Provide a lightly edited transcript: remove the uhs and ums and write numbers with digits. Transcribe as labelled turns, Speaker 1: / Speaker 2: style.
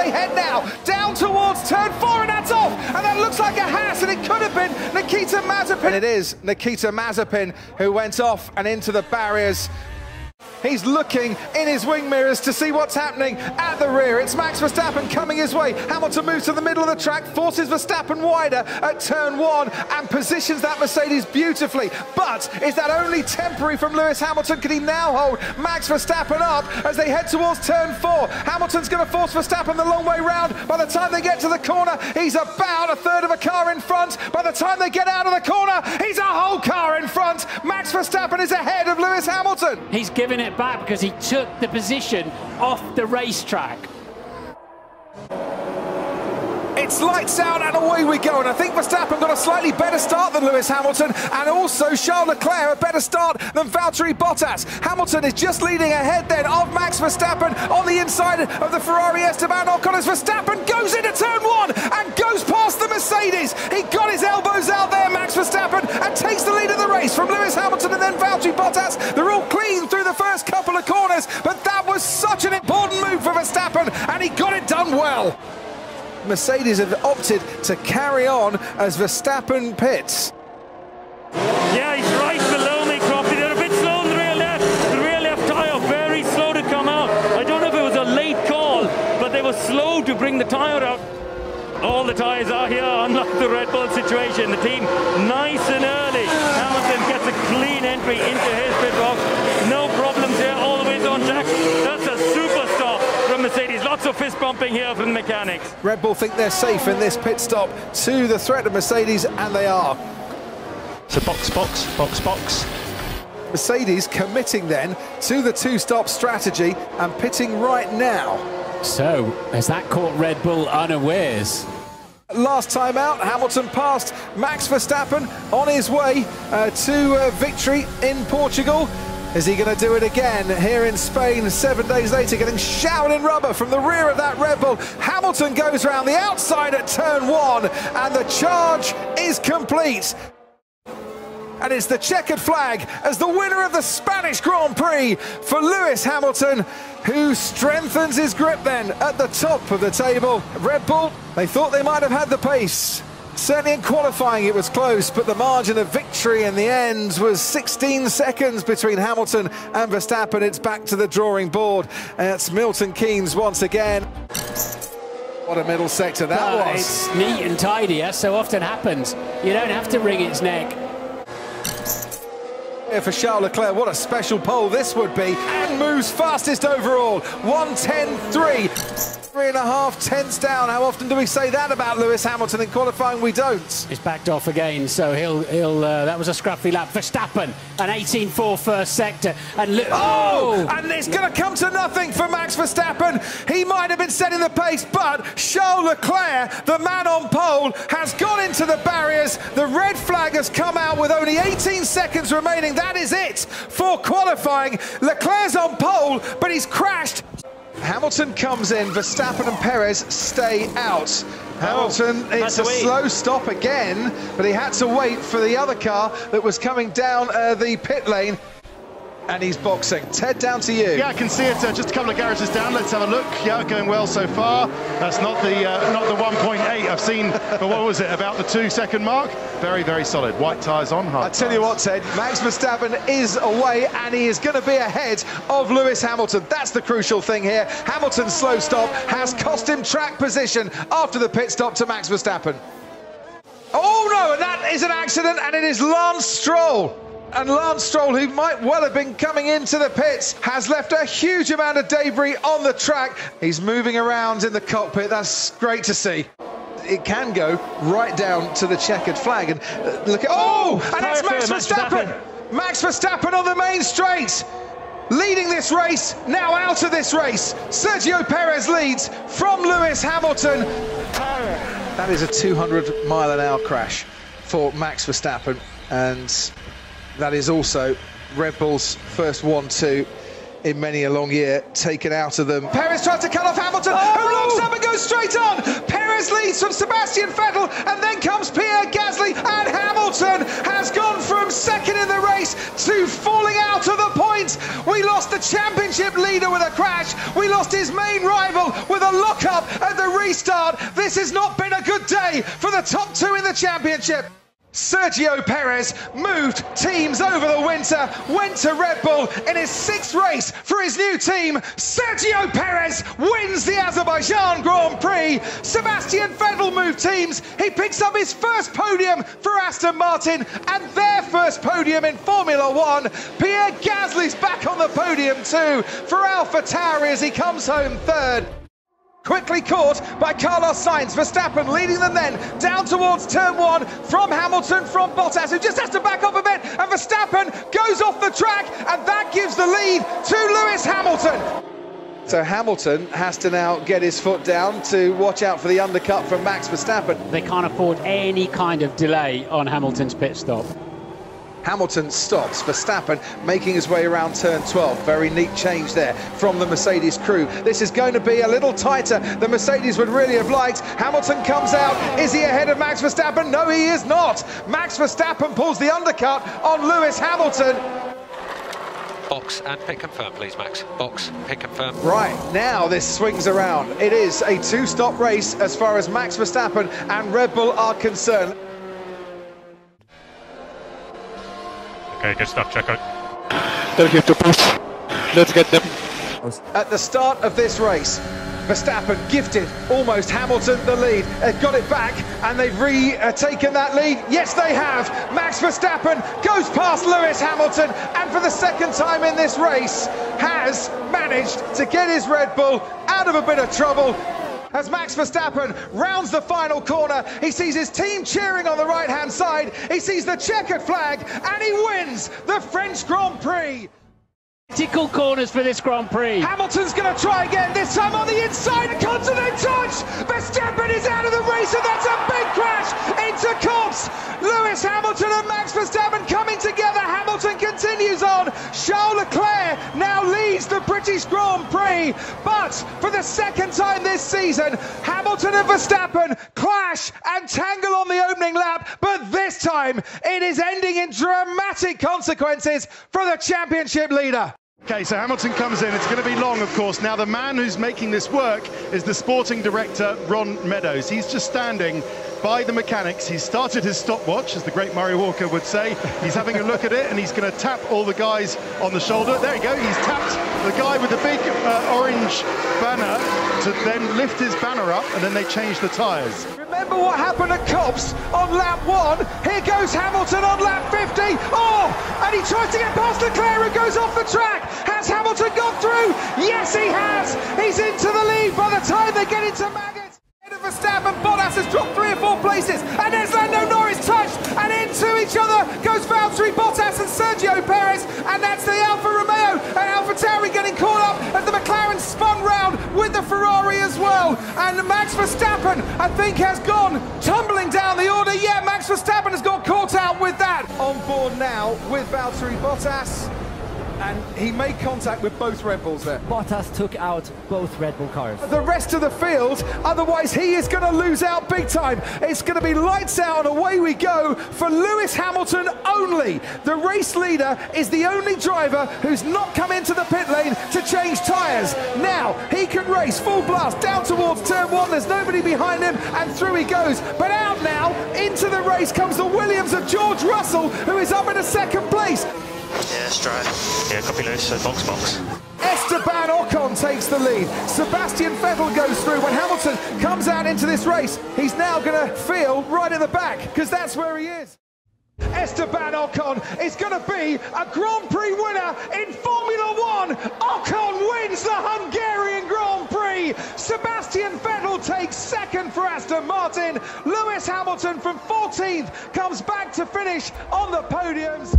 Speaker 1: they head now down towards turn 4, and that's off. And that looks like a Haas, and it could have been Nikita Mazepin. And it is Nikita Mazepin who went off and into the barriers. He's looking in his wing mirrors to see what's happening at the rear. It's Max Verstappen coming his way. Hamilton moves to the middle of the track, forces Verstappen wider at turn 1 and positions that Mercedes beautifully. But is that only temporary from Lewis Hamilton? Can he now hold Max Verstappen up as they head towards turn 4? Hamilton's going to force Verstappen the long way round. By the time they get to the corner, he's about a third of a car in front. By the time they get out of the corner, he's a whole car in front. Max Verstappen is ahead of Lewis Hamilton.
Speaker 2: He's given it back because he took the position off the racetrack.
Speaker 1: It's lights out and away we go, and I think Verstappen got a slightly better start than Lewis Hamilton, and also Charles Leclerc a better start than Valtteri Bottas. Hamilton is just leading ahead then of Max Verstappen on the inside of the Ferrari Esteban Ocon as Verstappen goes into turn 1 and goes past the Mercedes. He got his elbows out there, Max Verstappen, and takes the lead of the race from Lewis Hamilton and then Valtteri Bottas. They're all clean through the first couple of corners, but that was such an important move for Verstappen, and he got it done well. Mercedes have opted to carry on as Verstappen pits.
Speaker 3: Yeah, he's right below me, Crofty. They're a bit slow in the rear left. The rear left tyre, very slow to come out. I don't know if it was a late call, but they were slow to bring the tyre out. All the tyres are here, unlike the Red Bull situation. The team nice and early. Hamilton gets a clean entry into his pit box. No problems here, all the way on track. That's a super stop from Mercedes. Lots of fist bumping here from the mechanics.
Speaker 1: Red Bull think they're safe in this pit stop to the threat of Mercedes, and they are.
Speaker 4: So box.
Speaker 1: Mercedes committing then to the two-stop strategy and pitting right now.
Speaker 2: So, has that caught Red Bull unawares?
Speaker 1: Last time out, Hamilton passed Max Verstappen on his way to victory in Portugal. Is he going to do it again here in Spain 7 days later, getting showered in rubber from the rear of that Red Bull? Hamilton goes round the outside at turn 1, and the charge is complete. And it's the checkered flag as the winner of the Spanish Grand Prix for Lewis Hamilton, who strengthens his grip then at the top of the table. Red Bull, they thought they might have had the pace. Certainly in qualifying it was close, but the margin of victory in the end was 16 seconds between Hamilton and Verstappen. It's back to the drawing board. It's Milton Keynes once again. What a middle sector that was.
Speaker 2: It's neat and tidy, as so often happens. You don't have to wring its neck.
Speaker 1: For Charles Leclerc, what a special pole this would be, and moves fastest overall. 1:10.3. 3.5 tenths down. How often do we say that about Lewis Hamilton in qualifying? We don't.
Speaker 2: He's backed off again, so he'll that was a scruffy lap. Verstappen, an 18.4 first sector, and
Speaker 1: and it's going to come to nothing for Max Verstappen. He might have been setting the pace, but Charles Leclerc, the man on pole, has gone into the barriers. The red flag has come out with only 18 seconds remaining. That is it for qualifying. Leclerc's on pole, but he's crashed. Hamilton comes in, Verstappen and Perez stay out. Hamilton, it's a slow stop again, but he had to wait for the other car that was coming down the pit lane. And he's boxing. Ted, down to you.
Speaker 5: Yeah, I can see it just a couple of garages down. Let's have a look. Yeah, going well so far. That's not the 1.8 I've seen, but what was it, about the 2 second mark? Very, very solid. White tyres on, hard.
Speaker 1: I tell you what, Ted, Max Verstappen is away, and he is going to be ahead of Lewis Hamilton. That's the crucial thing here. Hamilton's slow stop has cost him track position after the pit stop to Max Verstappen. Oh no, and that is an accident, and it is Lance Stroll. And Lance Stroll, who might well have been coming into the pits, has left a huge amount of debris on the track. He's moving around in the cockpit. That's great to see. It can go right down to the checkered flag. And look at... Oh! And that's Max Verstappen! Max Verstappen on the main straight! Leading this race, now out of this race. Sergio Perez leads from Lewis Hamilton. That is a 200-mile-an-hour crash for Max Verstappen. And that is also Red Bull's first 1-2 in many a long year, taken out of them. Perez tries to cut off Hamilton, who looks up and goes straight on. Perez leads from Sebastian Vettel, and then comes Pierre Gasly, and Hamilton has gone from second in the race to falling out of the points. We lost the championship leader with a crash. We lost his main rival with a lock-up at the restart. This has not been a good day for the top two in the championship. Sergio Perez moved teams over the winter, went to Red Bull in his 6th race for his new team. Sergio Perez wins the Azerbaijan Grand Prix. Sebastian Vettel moved teams. He picks up his first podium for Aston Martin and their first podium in Formula One. Pierre Gasly's back on the podium too for AlphaTauri as he comes home 3rd. Quickly caught by Carlos Sainz. Verstappen leading them then down towards turn 1 from Hamilton, from Bottas, who just has to back off a bit, and Verstappen goes off the track, and that gives the lead to Lewis Hamilton. So Hamilton has to now get his foot down to watch out for the undercut from Max Verstappen.
Speaker 2: They can't afford any kind of delay on Hamilton's pit stop.
Speaker 1: Hamilton stops, Verstappen making his way around turn 12. Very neat change there from the Mercedes crew. This is going to be a little tighter than Mercedes would really have liked. Hamilton comes out. Is he ahead of Max Verstappen? No, he is not. Max Verstappen pulls the undercut on Lewis Hamilton.
Speaker 6: Box and pit confirm, please, Max. Box, pit confirm.
Speaker 1: Right, now this swings around. It is a 2-stop race as far as Max Verstappen and Red Bull are concerned.
Speaker 4: Okay, good stuff, Checo.
Speaker 7: Don't give to push. Let's get them.
Speaker 1: At the start of this race, Verstappen gifted almost Hamilton the lead. They've got it back and they've taken that lead. Yes, they have. Max Verstappen goes past Lewis Hamilton and for the 2nd time in this race has managed to get his Red Bull out of a bit of trouble. As Max Verstappen rounds the final corner, he sees his team cheering on the right-hand side, he sees the checkered flag, and he wins the French Grand Prix.
Speaker 2: Critical corners for this Grand Prix.
Speaker 1: Hamilton's going to try again, this time on the inside, continent touch! Verstappen is out of the race, and that's a big crash into Copse! Lewis Hamilton and Max Verstappen coming together, Hamilton continues on, Charles Leclerc now leads the British Grand Prix, but for the 2nd time this season, Hamilton and Verstappen clash and tangle on the opening lap, but this time it is ending in dramatic consequences for the championship leader.
Speaker 5: Okay, so Hamilton comes in. It's going to be long, of course. Now, the man who's making this work is the sporting director, Ron Meadows. He's just standing by the mechanics. He's started his stopwatch, as the great Murray Walker would say. He's having a look at it, and he's going to tap all the guys on the shoulder. There you go. He's tapped the guy with the big orange banner to then lift his banner up, and then they change the tyres.
Speaker 1: Remember what happened at Copse on lap 1? Here goes Hamilton on lap 50. Oh, and he tries to get past Leclerc and goes off the track. Has Hamilton gone through? Yes, he has. He's into the lead by the time they get into Maggots. Verstappen, Bottas has dropped 3 or 4 places, and there's Lando Norris touched, and into each other goes Valtteri Bottas and Sergio Perez, and that's the Alfa Romeo and AlphaTauri getting caught up as the McLaren spun round with the Ferrari as well, and Max Verstappen, I think, has gone tumbling down the order. Yeah, Max Verstappen has got caught out with that. On board now with Valtteri Bottas. And he made contact with both Red Bulls there.
Speaker 8: Bottas took out both Red Bull cars.
Speaker 1: The rest of the field, otherwise he is going to lose out big time. It's going to be lights out and away we go for Lewis Hamilton only. The race leader is the only driver who's not come into the pit lane to change tyres. Now he can race full blast down towards turn 1. There's nobody behind him and through he goes. But out now, into the race comes the Williams of George Russell, who is up in a 2nd place.
Speaker 4: Yeah, straight. Yeah, copy Lewis, box.
Speaker 1: Esteban Ocon takes the lead. Sebastian Vettel goes through. When Hamilton comes out into this race, he's now going to feel right in the back, because that's where he is. Esteban Ocon is going to be a Grand Prix winner in Formula 1. Ocon wins the Hungarian Grand Prix. Sebastian Vettel takes 2nd for Aston Martin. Lewis Hamilton from 14th comes back to finish on the podiums.